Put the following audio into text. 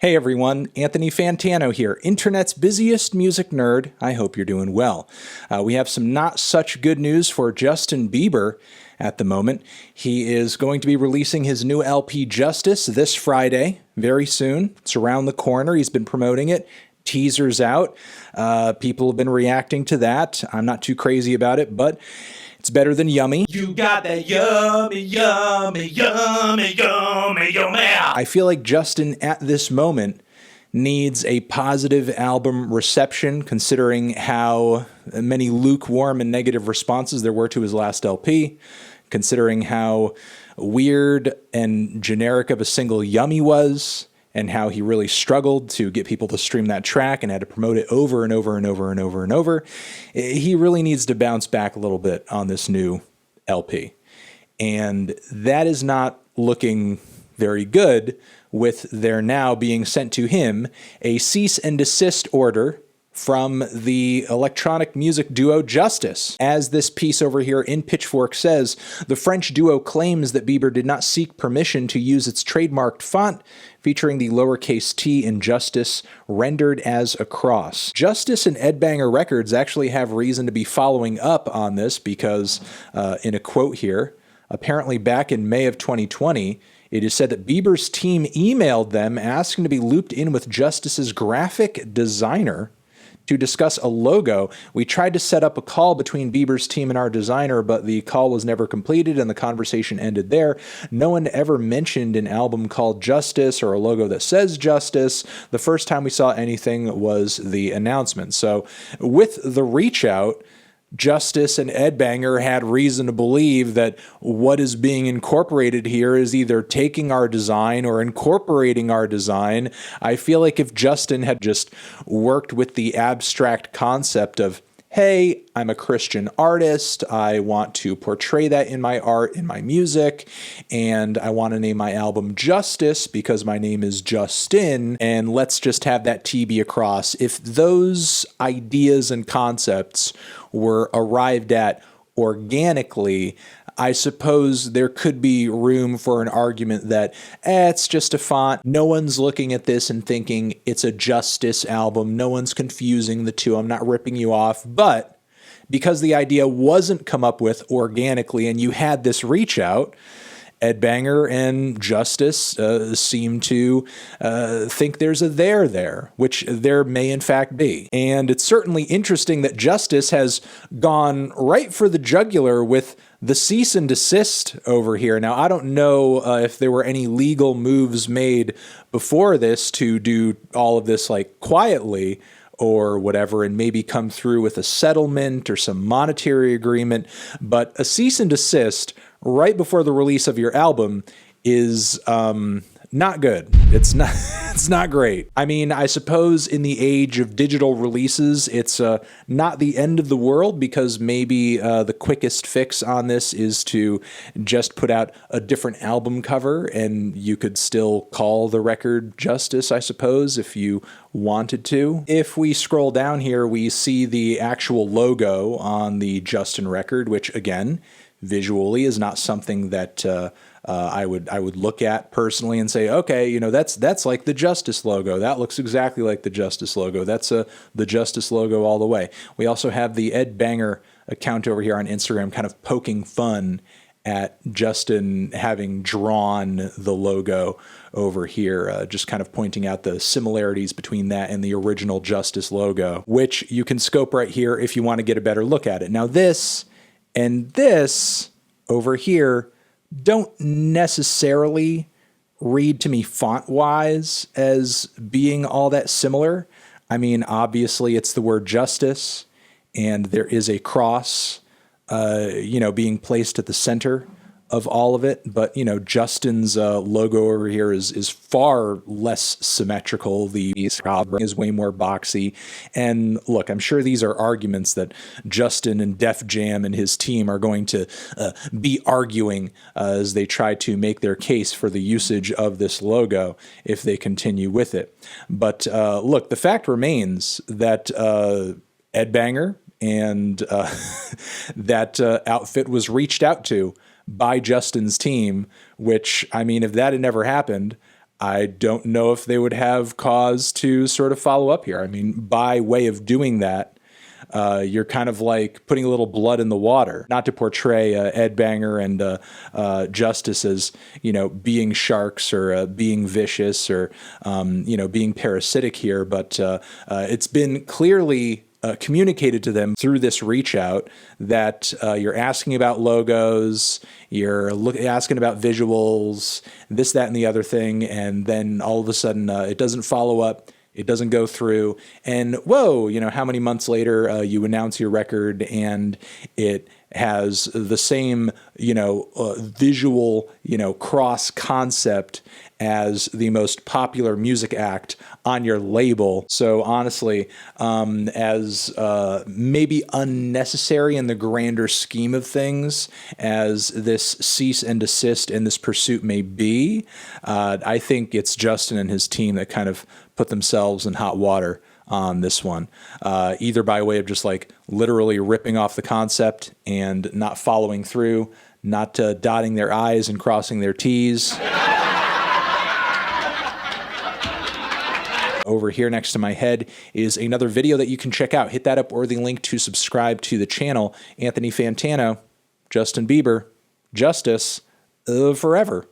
Hey everyone, Anthony Fantano here, internet's busiest music nerd. I hope you're doing well. We have some not such good news for Justin Bieber at the moment. He is going to be releasing his new LP Justice this Friday, very soon. It's around the corner. He's been promoting it. Teasers out. People have been reacting to that. I'm not too crazy about it, but it's better than yummy. You got that yummy, yummy, yummy, yummy, yummy. I feel like Justin at this moment needs a positive album reception, considering how many lukewarm and negative responses there were to his last LP, considering how weird and generic of a single Yummy was, and how he really struggled to get people to stream that track and had to promote it over and over and over and over and over. He really needs to bounce back a little bit on this new LP. And that is not looking very good, with there now being sent to him a cease and desist order from the electronic music duo Justice. As this piece over here in Pitchfork says, the French duo claims that Bieber did not seek permission to use its trademarked font featuring the lowercase t in Justice rendered as a cross. Justice and Ed Banger Records actually have reason to be following up on this because, in a quote here, apparently back in May of 2020, it is said that Bieber's team emailed them asking to be looped in with Justice's graphic designer to discuss a logo. We tried to set up a call between Bieber's team and our designer, but the call was never completed and the conversation ended there. No one ever mentioned an album called Justice or a logo that says Justice. The first time we saw anything was the announcement. So with the reach out, Justice and Ed Banger had reason to believe that what is being incorporated here is either taking our design or incorporating our design. I feel like if Justin had just worked with the abstract concept of, hey, I'm a Christian artist, I want to portray that in my art, in my music, and I want to name my album Justice because my name is Justin, and let's just have that T be a cross. If those ideas and concepts were arrived at organically, I suppose there could be room for an argument that it's just a font. No one's looking at this and thinking it's a Justice album. No one's confusing the two. I'm not ripping you off. But because the idea wasn't come up with organically and you had this reach out, Ed Banger and Justice seem to think there's a there, which there may in fact be. And it's certainly interesting that Justice has gone right for the jugular with the cease and desist over here. Now, I don't know if there were any legal moves made before this to do all of this like quietly or whatever, and maybe come through with a settlement or some monetary agreement, but a cease and desist right before the release of your album is not good. It's not great. I mean, I suppose in the age of digital releases, it's not the end of the world, because maybe the quickest fix on this is to just put out a different album cover and you could still call the record Justice, I suppose, if you wanted to. If we scroll down here, we see the actual logo on the Justin record, which again, visually is not something that I would look at personally and say, okay, you know, that's like the Justice logo. That looks exactly like the Justice logo. That's the Justice logo all the way. We also have the Ed Banger account over here on Instagram kind of poking fun at Justin having drawn the logo over here, just kind of pointing out the similarities between that and the original Justice logo, which you can scope right here if you want to get a better look at it. Now this and this over here don't necessarily read to me font-wise as being all that similar. I mean, obviously it's the word Justice, and there is a cross, being placed at the center of all of it. But, Justin's logo over here is far less symmetrical. The is way more boxy. And look, I'm sure these are arguments that Justin and Def Jam and his team are going to be arguing as they try to make their case for the usage of this logo if they continue with it. But look, the fact remains that Ed Banger and that outfit was reached out to by Justin's team, which, I mean, if that had never happened, I don't know if they would have cause to sort of follow up here. I mean, by way of doing that, you're kind of like putting a little blood in the water, not to portray Ed Banger and Justice as, being sharks or being vicious or, being parasitic here. But it's been clearly communicated to them through this reach out that you're asking about logos, you're asking about visuals, this, that, and the other thing. And then all of a sudden it doesn't follow up. It doesn't go through, and whoa, how many months later you announce your record and it has the same, visual, cross concept as the most popular music act on your label. So honestly, as maybe unnecessary in the grander scheme of things as this cease and desist and this pursuit may be, I think it's Justin and his team that kind of put themselves in hot water on this one, either by way of just like literally ripping off the concept and not following through, not dotting their I's and crossing their T's. Over here next to my head is another video that you can check out. Hit that up or the link to subscribe to the channel. Anthony Fantano, Justin Bieber, Justice, forever.